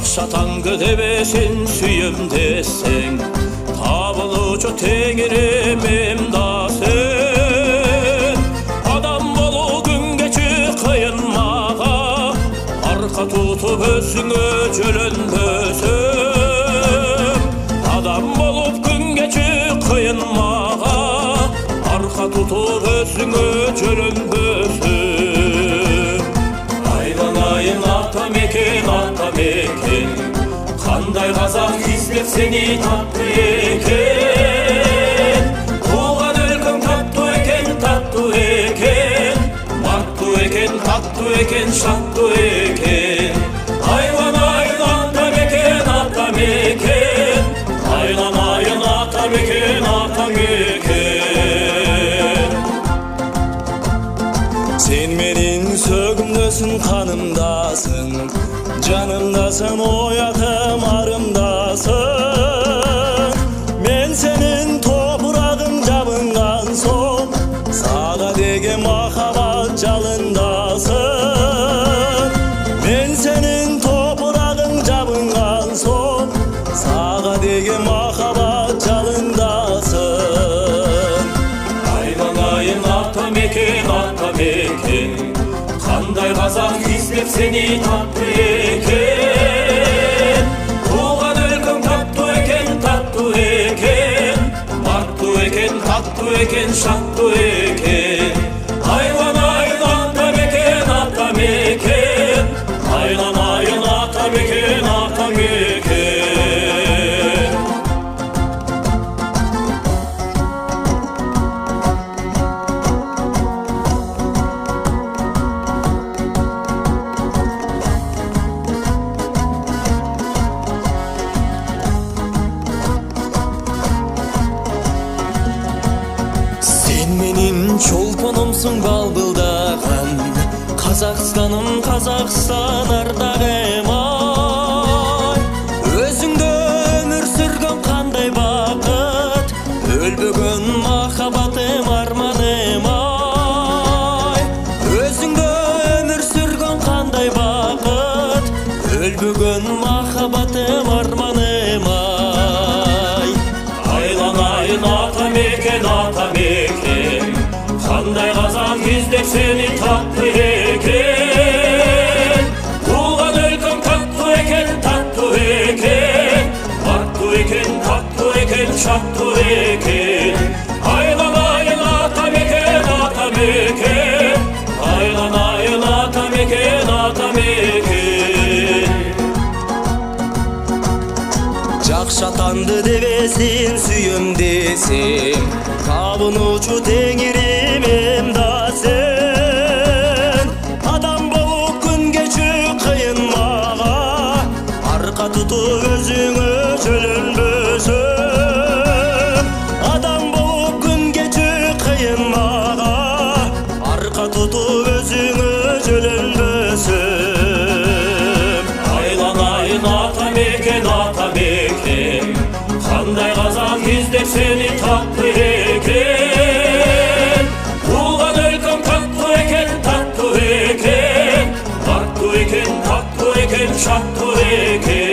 Жакшатаңды дебесин сүйем десең, табылучу теңирим эмда сен. Адам болуу күн кечи кыйын мага, арка тутуп өзүңө жөлөнбөсөм. Адам болуп күн кечи кыйын мага, арка тутуп өзүңө жөлөнбөсөм. Айланайын ата мекен, ата мекен, кандай казак издеп сени тапты экен. Тууган өлкөң таттуу экен, таттуу экен, бактуу экен, таттуу экен, шаттуу экен. Айланайын ата мекен, ата мекен, айланайын ата мекен, ата мекен. Сен менин сөгүмдөсүн, канымдасың, жанымдасың, оятым арымдасың. Мен сенин топурагың жабынган соң, сага деген махабат жалындасың. Мен сенин топурагың жабынган соң, сага деген махабат жалындасың. Айланайын ата мекен, ата мекен, кандай казак издеп сени тапты экен. Тууган өлкөң таттуу экен, таттуу экен, бактуу экен, таттуу экен, шаттуу экен. Айланайын ата мекен, ата мекен, айланайын ата мекен, ата мекен. Менин чолпонумсуң балбылдаган, Казакстаным, Казакстан ардагым ай. Өзүңдө өмүр сүргөн кандай бакыт, өлбөгөн махабатым, арманым ай. Өзүңдө өмүр сүргөн кандай бакыт, өлбөгөн махабатым, арманым ай. Айланайын ата мекен, ата мекен, кандай казак издеп сени тапты экен. Тууган өлкөң таттуу экен, таттуу экен, бактуу экен, таттуу экен, шаттуу экен. Айланайын ата мекен, ата мекен, айланайын ата мекен, ата мекен. Жакшатаңды дебесин сүйөм десем, табынучу теңирим эмда сен. Адам болуп күн кечи кыйын мага, арка тутуп өзүңө жөлөнбөсөм. Адам болуп күн кечи кыйын мага, арка тутуп өзүңө жөлөнбөсөм. Айланайын ата мекен, ата мекен, кандай казак издеп сени тапты экен. Тууган өлкөң таттуу экен, таттуу экен, бактуу экен, таттуу экен, шаттуу экен.